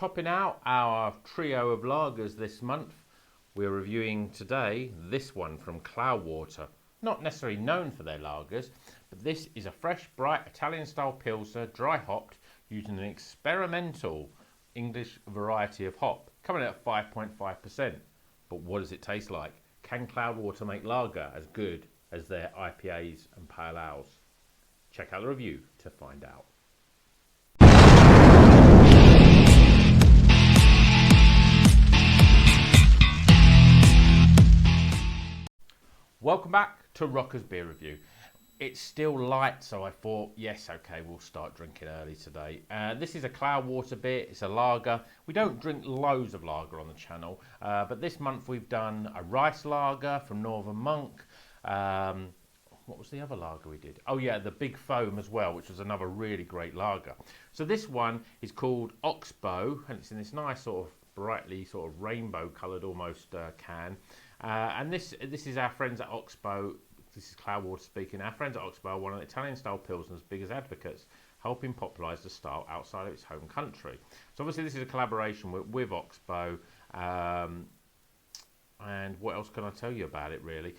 topping out our trio of lagers this month, we're reviewing today this one from Cloudwater. Not necessarily known for their lagers, but this is a fresh, bright Italian-style Pilsner, dry hopped, using an experimental English variety of hop, coming in at 5.5%. But what does it taste like? Can Cloudwater make lager as good as their IPAs and pale ales? Check out the review to find out. Welcome back to Rocker's Beer Review. It's still light, so I thought, yes, okay, we'll start drinking early today. This is a Cloudwater beer. It's a lager. We don't drink loads of lager on the channel, but this month we've done a rice lager from Northern Monk. What was the other lager we did? Oh yeah, the Big Foam as well, which was another really great lager. So this one is called Oxbow, and it's in this nice sort of brightly sort of rainbow coloured almost can. And this is our friends at Oxbow. This is Cloudwater speaking. Our friends at Oxbow are one of the Italian-style Pilsner's biggest advocates, helping popularise the style outside of its home country. So obviously this is a collaboration with Oxbow. And what else can I tell you about it, really?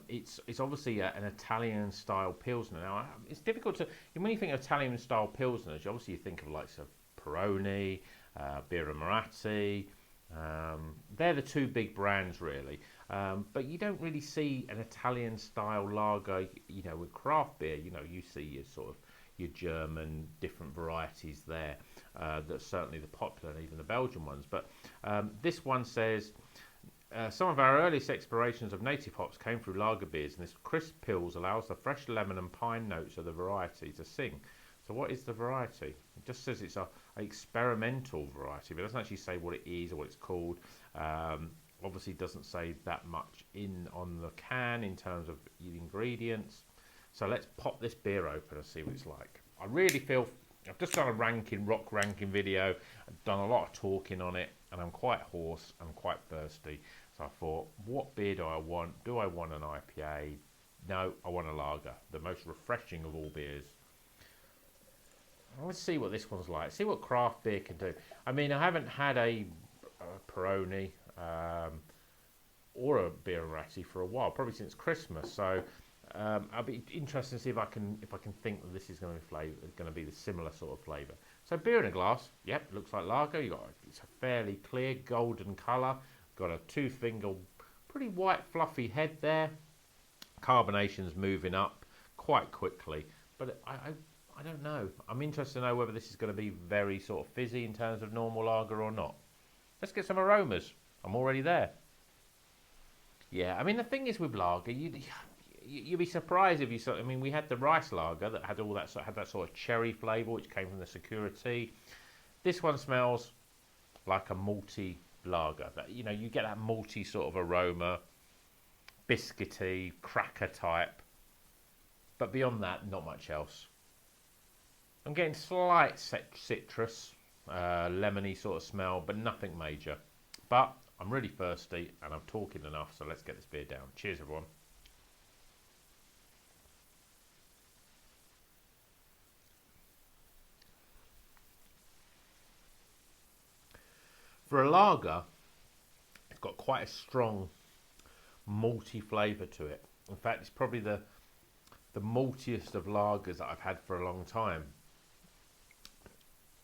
It's obviously an Italian-style Pilsner. Now, it's difficult to... When you think of Italian-style Pilsners, obviously you think of like Peroni, Birra Moretti. They're the two big brands, really. But you don't really see an Italian-style lager, you know, with craft beer. You know, you see your German different varieties there. That's certainly the popular and even the Belgian ones. But this one says... some of our earliest explorations of native hops came through lager beers, and this crisp pills allows the fresh lemon and pine notes of the variety to sing. So what is the variety? It just says it's an experimental variety, but it doesn't actually say what it is or what it's called. Obviously doesn't say that much on the can in terms of the ingredients. So let's pop this beer open and see what it's like. I really feel... I've just done a rock ranking video. I've done a lot of talking on it, and I'm quite hoarse. I'm quite thirsty. So I thought, what beer do I want? Do I want an IPA? No, I want a lager, the most refreshing of all beers. Let's see what this one's like. See what craft beer can do. I mean, I haven't had a Peroni or a Birra Moretti for a while, probably since Christmas. So I'll be interested to see if I can think that this is going to be the similar sort of flavour. So beer in a glass. Yep, looks like lager. It's a fairly clear golden colour. Got a 2-finger, pretty white fluffy head there. Carbonation's moving up quite quickly, but I don't know. I'm interested to know whether this is going to be very sort of fizzy in terms of normal lager or not. Let's get some aromas. I'm already there. Yeah, I mean the thing is with lager, you'd be surprised if you saw. I mean, we had the rice lager that had that sort of cherry flavour, which came from the Security. This one smells like a malty lager. That, you know, you get that malty sort of aroma, biscuity, cracker type. But beyond that, not much else. I'm getting slight citrus, lemony sort of smell, but nothing major. But I'm really thirsty and I'm talking enough, so let's get this beer down. Cheers, everyone. For a lager, it's got quite a strong malty flavour to it. In fact, it's probably the maltiest of lagers that I've had for a long time.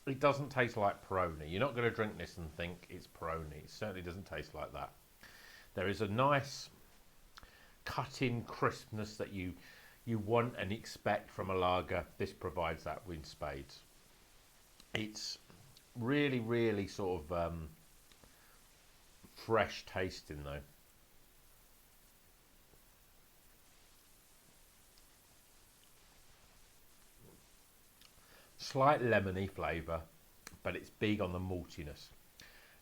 It doesn't taste like Peroni. You're not going to drink this and think it's Peroni. It certainly doesn't taste like that. There is a nice cut-in crispness that you want and expect from a lager. This provides that in spades. It's really, really sort of fresh tasting though. Slight lemony flavour, but it's big on the maltiness.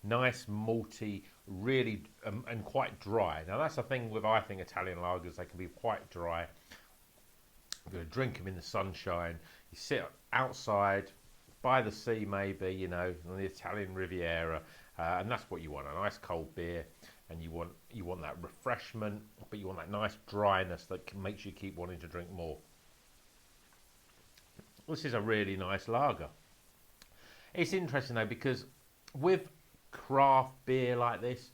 Nice malty, really, and quite dry. Now that's the thing with, I think, Italian lagers, they can be quite dry. You're going to drink them in the sunshine. You sit outside, by the sea maybe, you know, on the Italian Riviera, and that's what you want, a nice cold beer, and you want that refreshment, but you want that nice dryness that makes you keep wanting to drink more. This is a really nice lager. It's interesting though, because With craft beer like this,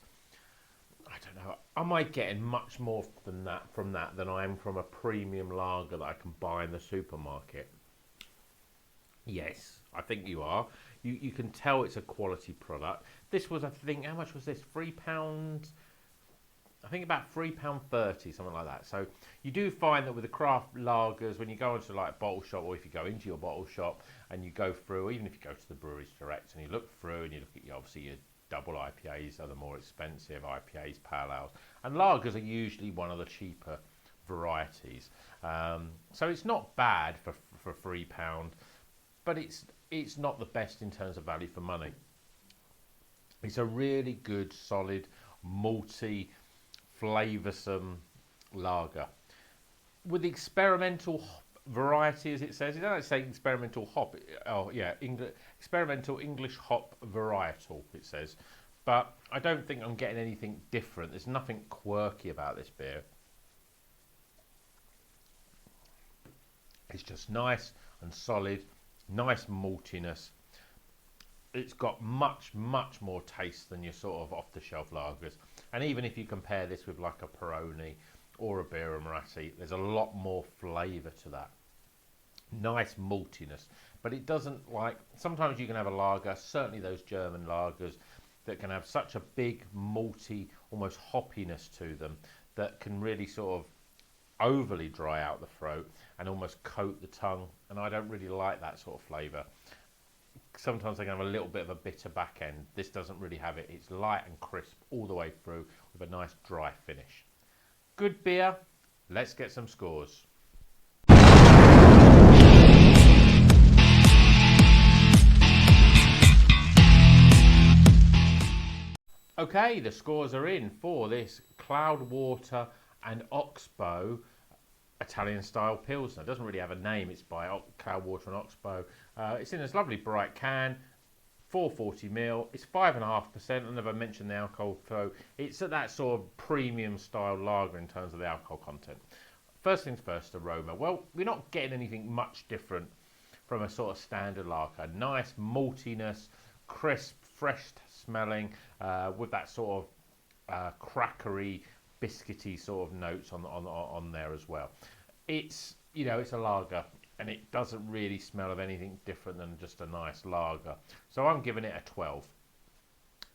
I don't know. Am I getting much more than that from that than I am from a premium lager that I can buy in the supermarket? Yes, I think you are. You can tell it's a quality product. This was, I think, how much was this? £3. I think about £3.30, something like that. So you do find that with the craft lagers, when you go into like bottle shop, or if you go into your bottle shop and you go through, or even if you go to the breweries direct and you look through and you look at obviously your double IPAs are the more expensive, IPAs, pale ales, and lagers are usually one of the cheaper varieties. So it's not bad for £3, but it's not the best in terms of value for money. It's a really good, solid, malty, flavoursome lager with the experimental variety, as it says. It doesn't say experimental hop. Oh yeah, experimental English hop varietal. It says, but I don't think I'm getting anything different. There's nothing quirky about this beer. It's just nice and solid, nice maltiness. It's got much more taste than your sort of off-the-shelf lagers. And even if you compare this with like a Peroni or a Birra Moretti, there's a lot more flavour to that. Nice maltiness, but it doesn't like, sometimes you can have a lager, certainly those German lagers, that can have such a big malty, almost hoppiness to them, that can really sort of overly dry out the throat and almost coat the tongue. And I don't really like that sort of flavour. Sometimes they can have a little bit of a bitter back end. This doesn't really have it. It's light and crisp all the way through with a nice dry finish. Good beer. Let's get some scores. Okay, the scores are in for this Cloudwater and Oxbow Italian style Pilsner. It doesn't really have a name. It's by Cloudwater and Oxbow. It's in this lovely bright can, 440ml. It's 5.5%. I never mentioned the alcohol, so it's at that sort of premium style lager in terms of the alcohol content. First things first, aroma. Well, we're not getting anything much different from a sort of standard lager. Nice maltiness, crisp, fresh smelling, with that sort of crackery, biscuity sort of notes on there as well. It's, you know, it's a lager and it doesn't really smell of anything different than just a nice lager. So I'm giving it a 12.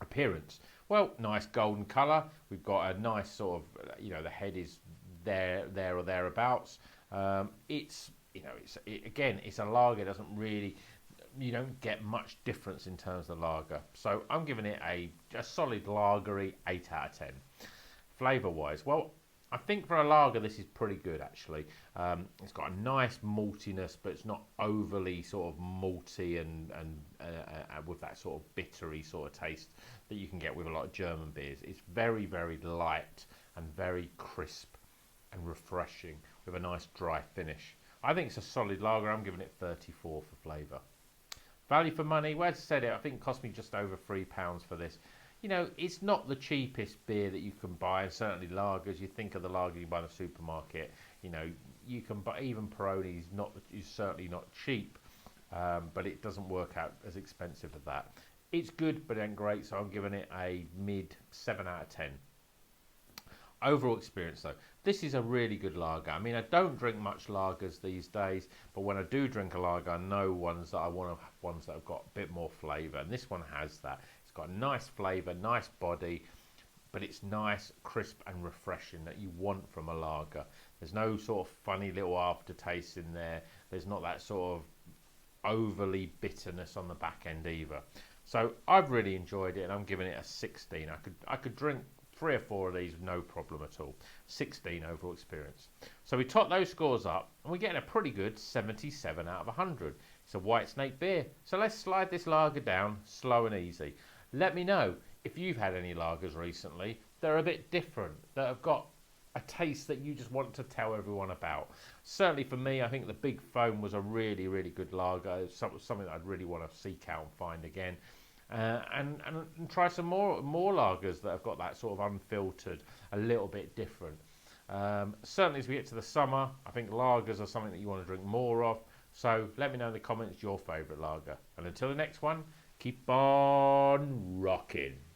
Appearance. Well, nice golden colour. We've got a nice sort of, you know, the head is there or thereabouts. It's, you know, again, it's a lager. It doesn't really, you don't get much difference in terms of the lager. So I'm giving it a solid lagery 8 out of 10. Flavour wise, well, I think for a lager this is pretty good actually. It's got a nice maltiness, but it's not overly sort of malty and with that sort of bittery sort of taste that you can get with a lot of German beers. It's very light and very crisp and refreshing with a nice dry finish. I think it's a solid lager. I'm giving it 34 for flavour. Value for money, well, as I said, I think it cost me just over £3 for this. You know, it's not the cheapest beer that you can buy, and certainly lagers. You think of the lager you buy in the supermarket. You know, you can buy, even Peroni is certainly not cheap, but it doesn't work out as expensive as that. It's good, but it ain't great, so I'm giving it a mid 7 out of 10. Overall experience though, this is a really good lager. I mean, I don't drink much lagers these days, but when I do drink a lager, I know ones that I want to have, ones that have got a bit more flavour, and this one has that. It's got a nice flavour, nice body, but it's nice, crisp and refreshing that you want from a lager. There's no sort of funny little aftertaste in there. There's not that sort of overly bitterness on the back end either. So I've really enjoyed it, and I'm giving it a 16. I could drink 3 or 4 of these with no problem at all. 16 overall experience. So we top those scores up and we're getting a pretty good 77 out of 100. It's a White Snake beer. So let's slide this lager down slow and easy. Let me know if you've had any lagers recently that are a bit different, that have got a taste that you just want to tell everyone about. Certainly for me, I think the Big Foam was a really good lager. It's something that I'd really want to seek out and find again. And try some more lagers that have got that sort of unfiltered, a little bit different. Certainly as we get to the summer, I think lagers are something that you want to drink more of. So let me know in the comments your favourite lager. And until the next one, keep on rocking.